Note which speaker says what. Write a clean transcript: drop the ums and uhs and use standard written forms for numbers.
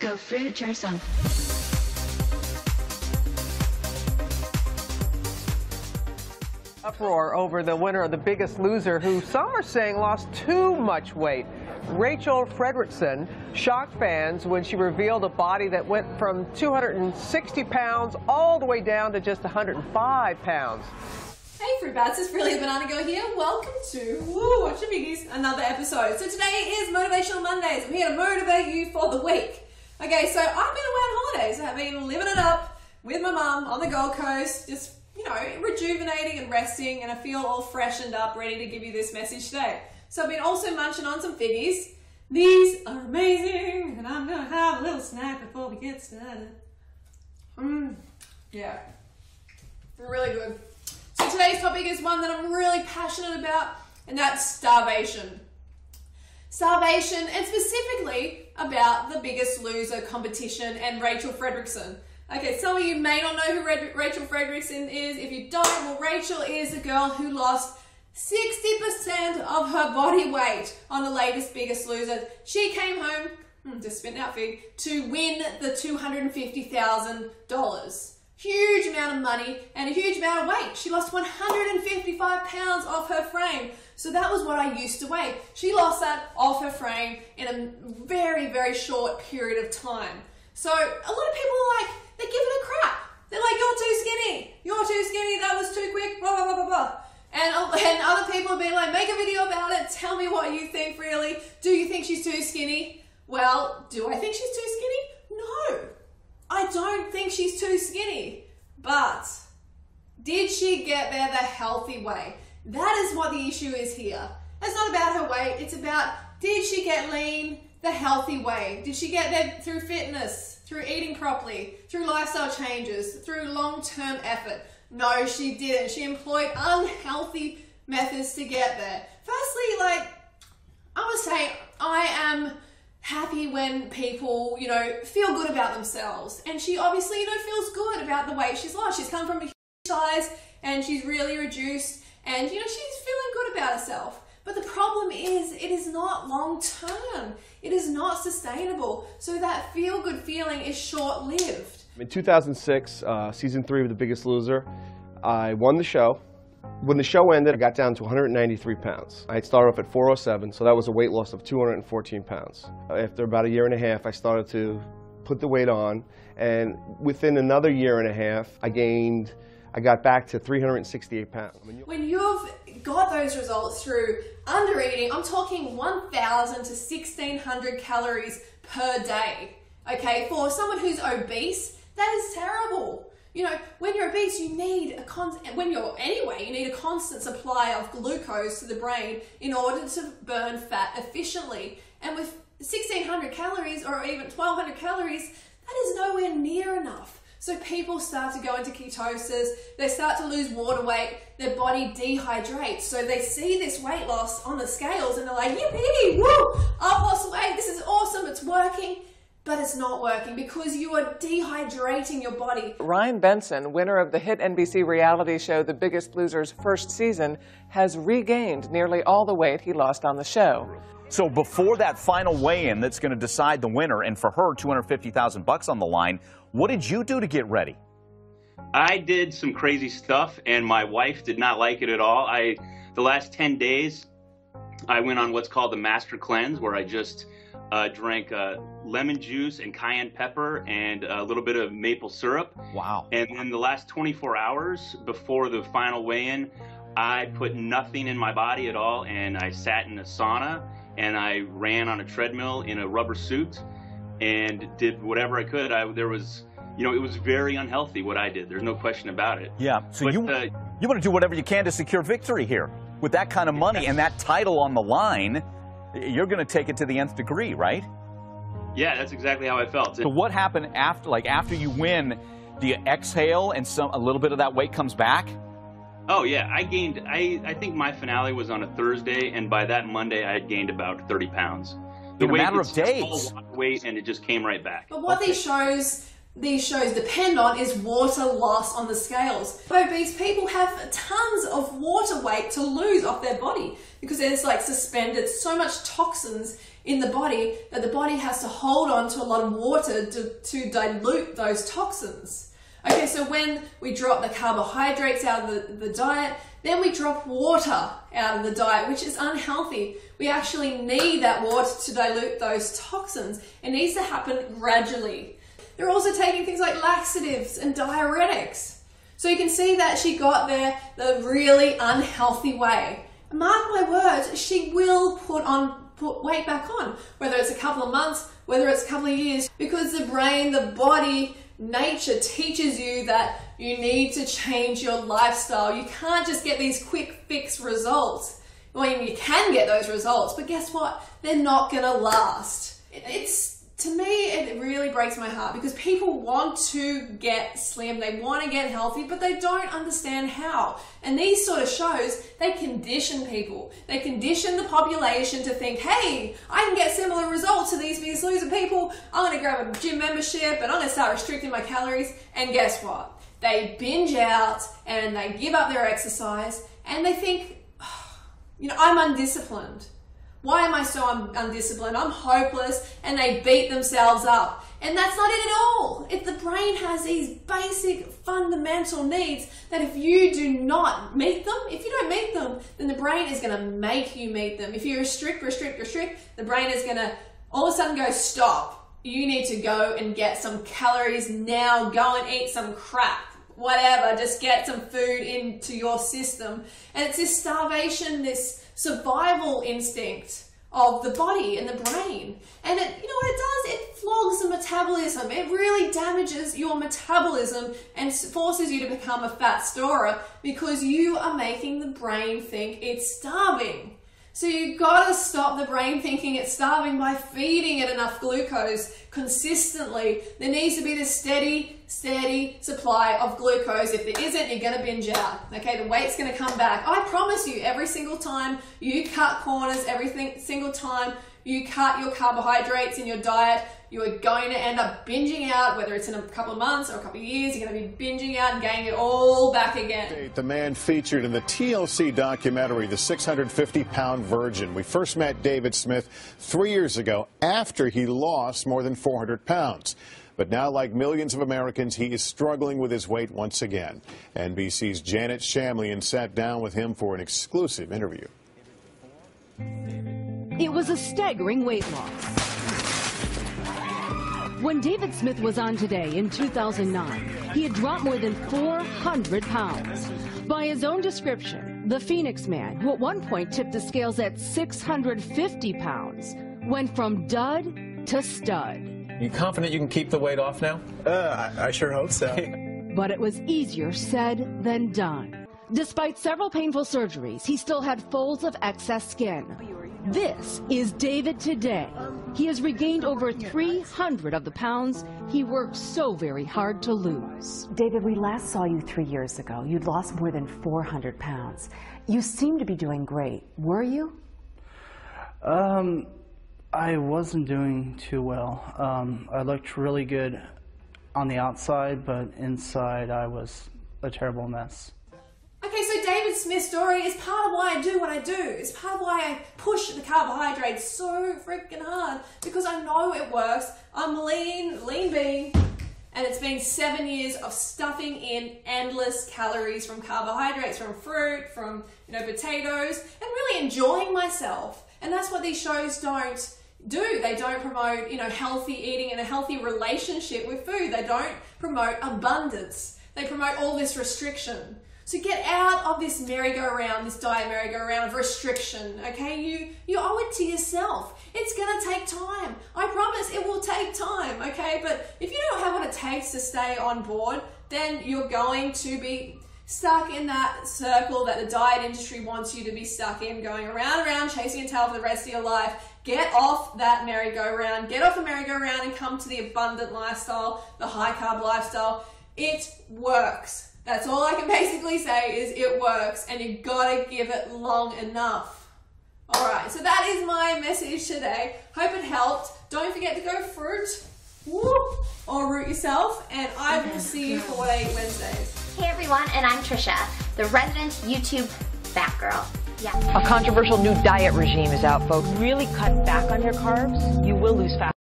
Speaker 1: Go fruit yourself.
Speaker 2: Uproar over the winner of The Biggest Loser, who some are saying lost too much weight. Rachel Frederickson shocked fans when she revealed a body that went from 260 pounds all the way down to just 105 pounds.
Speaker 3: Hey Fruit Bats, it's Freely the Banana Girl here. Welcome to Watch Your Biggies, another episode. So today is Motivational Mondays. I'm here to motivate you for the week. Okay, so I've been away on holidays. I've been living it up with my mum on the Gold Coast, just, you know, rejuvenating and resting, and I feel all freshened up, ready to give you this message today. So I've been also munching on some figgies. These are amazing, and I'm gonna have a little snack before we get started. Yeah, really good. So today's topic is one that I'm really passionate about, and that's starvation. Starvation, and specifically about the Biggest Loser competition and Rachel Frederickson. Okay, some of you may not know who Rachel Frederickson is. If you don't, well, Rachel is a girl who lost 60% of her body weight on the latest Biggest Loser. She came home, just spitting out fig, to win the $250,000. Huge amount of money and a huge amount of weight. She lost 155 pounds off her frame. So that was what I used to weigh. She lost that off her frame in a very, very short period of time. So a lot of people are like, they give it a crap. They're like, you're too skinny. You're too skinny. That was too quick. Blah, blah, blah, blah, blah. And other people have been like, make a video about it. Tell me what you think, really. Do you think she's too skinny? Well, do I think she's too skinny? No. I don't think she's too skinny. But did she get there the healthy way? That is what the issue is here. It's not about her weight. It's about, did she get lean the healthy way? Did she get there through fitness, through eating properly, through lifestyle changes, through long-term effort? No, she didn't. She employed unhealthy methods to get there. Firstly, like, I want to say I am happy when people, you know, feel good about themselves. And she obviously, you know, feels good about the weight she's lost. She's come from a huge size and she's really reduced and, you know, she's feeling good about herself. But the problem is, it is not long-term. It is not sustainable. So that feel-good feeling is short-lived.
Speaker 4: In 2006, season 3 of The Biggest Loser, I won the show. When the show ended, I got down to 193 pounds. I started off at 407, so that was a weight loss of 214 pounds. After about a year and a half, I started to put the weight on, and within another year and a half, I got back to 368 pounds.
Speaker 3: When you've got those results through under eating, I'm talking 1,000 to 1,600 calories per day. Okay, for someone who's obese, that is terrible. You know, when you're obese, you need a constant supply of glucose to the brain in order to burn fat efficiently. And with 1,600 calories or even 1,200 calories, that is nowhere near enough. So people start to go into ketosis, they start to lose water weight, their body dehydrates. So they see this weight loss on the scales and they're like, yippee, woo, I've lost weight, this is awesome, it's working. But it's not working because you are dehydrating your body.
Speaker 2: Ryan Benson, winner of the hit NBC reality show The Biggest Loser's first season, has regained nearly all the weight he lost on the show.
Speaker 5: So before that final weigh-in that's going to decide the winner, and for her, $250,000 on the line, what did you do to get ready?
Speaker 6: I did some crazy stuff, and my wife did not like it at all. The last 10 days, I went on what's called the Master Cleanse, where I just drank lemon juice and cayenne pepper and a little bit of maple syrup.
Speaker 5: Wow.
Speaker 6: And in the last 24 hours before the final weigh-in, I put nothing in my body at all, and I sat in a sauna, and I ran on a treadmill in a rubber suit and did whatever I could. It was very unhealthy what I did. There's no question about it.
Speaker 5: Yeah, so you want to do whatever you can to secure victory here. With that kind of money and that title on the line, you're going to take it to the nth degree, right?
Speaker 6: Yeah, that's exactly how I felt.
Speaker 5: So what happened after you win? Do you exhale and a little bit of that weight comes back?
Speaker 6: Oh yeah, I think my finale was on a Thursday, and by that Monday I had gained about 30 pounds.
Speaker 5: In a matter of days.
Speaker 6: Weight, and it just came right back.
Speaker 3: But what these shows these shows depend on is water loss on the scales. Obese people have tons of water weight to lose off their body because there's like suspended so much toxins in the body that the body has to hold on to a lot of water to dilute those toxins. Okay, so when we drop the carbohydrates out of the diet, then we drop water out of the diet, which is unhealthy. We actually need that water to dilute those toxins. It needs to happen gradually. They're also taking things like laxatives and diuretics. So you can see that she got there the really unhealthy way. Mark my words, she will put weight back on, whether it's a couple of months, whether it's a couple of years, because the brain, the body, nature teaches you that you need to change your lifestyle. You can't just get these quick fix results. Well, you can get those results, but guess what? They're not gonna last. To me, it really breaks my heart because people want to get slim, they want to get healthy, but they don't understand how. And these sort of shows, they condition people. They condition the population to think, hey, I can get similar results to these Biggest Loser people. I'm going to grab a gym membership and I'm going to start restricting my calories. And guess what? They binge out and they give up their exercise and they think, oh, you know, I'm undisciplined. Why am I so undisciplined? I'm hopeless, and they beat themselves up. And that's not it at all. If the brain has these basic fundamental needs that if you do not meet them, if you don't meet them, then the brain is going to make you meet them. If you restrict, the brain is going to all of a sudden go, stop. You need to go and get some calories now. Go and eat some crap. Whatever, just get some food into your system. And it's this starvation, this survival instinct of the body and the brain. And it, you know what it does? It flogs the metabolism. It really damages your metabolism and forces you to become a fat storer because you are making the brain think it's starving. So you've got to stop the brain thinking it's starving by feeding it enough glucose consistently. There needs to be this steady supply of glucose. If there isn't, you're going to binge out. Okay, the weight's going to come back. I promise you, every single time you cut corners, single time you cut your carbohydrates in your diet, you are going to end up binging out, whether it's in a couple of months or a couple of years, you're going to be binging out and gaining it all back again.
Speaker 1: The man featured in the TLC documentary, The 650-Pound Virgin. We first met David Smith 3 years ago after he lost more than 400 pounds. But now, like millions of Americans, he is struggling with his weight once again. NBC's Janet Shamlian sat down with him for an exclusive interview.
Speaker 7: It was a staggering weight loss. When David Smith was on Today in 2009, he had dropped more than 400 pounds. By his own description, the Phoenix man, who at one point tipped the scales at 650 pounds, went from dud to stud.
Speaker 8: You confident you can keep the weight off now?
Speaker 9: I sure hope so.
Speaker 7: But it was easier said than done. Despite several painful surgeries, he still had folds of excess skin. This is David today. He has regained over 300 of the pounds he worked so very hard to lose.
Speaker 10: David, we last saw you 3 years ago. You'd lost more than 400 pounds. You seem to be doing great. Were you?
Speaker 9: I wasn't doing too well. I looked really good on the outside, but inside I was a terrible mess.
Speaker 3: Okay, so David Smith's story is part of why I do what I do. It's part of why I push the carbohydrates so freaking hard, because I know it works. I'm lean bean, and it's been 7 years of stuffing in endless calories from carbohydrates, from fruit, from potatoes, and really enjoying myself. And that's what these shows don't do. They don't promote healthy eating and a healthy relationship with food. They don't promote abundance. They promote all this restriction. So get out of this merry-go-round, this diet merry-go-round of restriction, okay? You owe it to yourself. It's gonna take time. I promise it will take time, okay? But if you don't have what it takes to stay on board, then you're going to be stuck in that circle that the diet industry wants you to be stuck in, going around and around, chasing your tail for the rest of your life. Get off that merry-go-round. Get off the merry-go-round and come to the abundant lifestyle, the high-carb lifestyle. It works. That's all I can basically say is it works, and you've got to give it long enough. All right, so that is my message today. Hope it helped. Don't forget to go fruit, Woo! Or root yourself, and I will see you for What I Eat Wednesdays.
Speaker 11: Hey everyone, and I'm Trisha, the resident YouTube fat girl. Yeah.
Speaker 12: A controversial new diet regime is out, folks. Really cut back on your carbs, you will lose fat.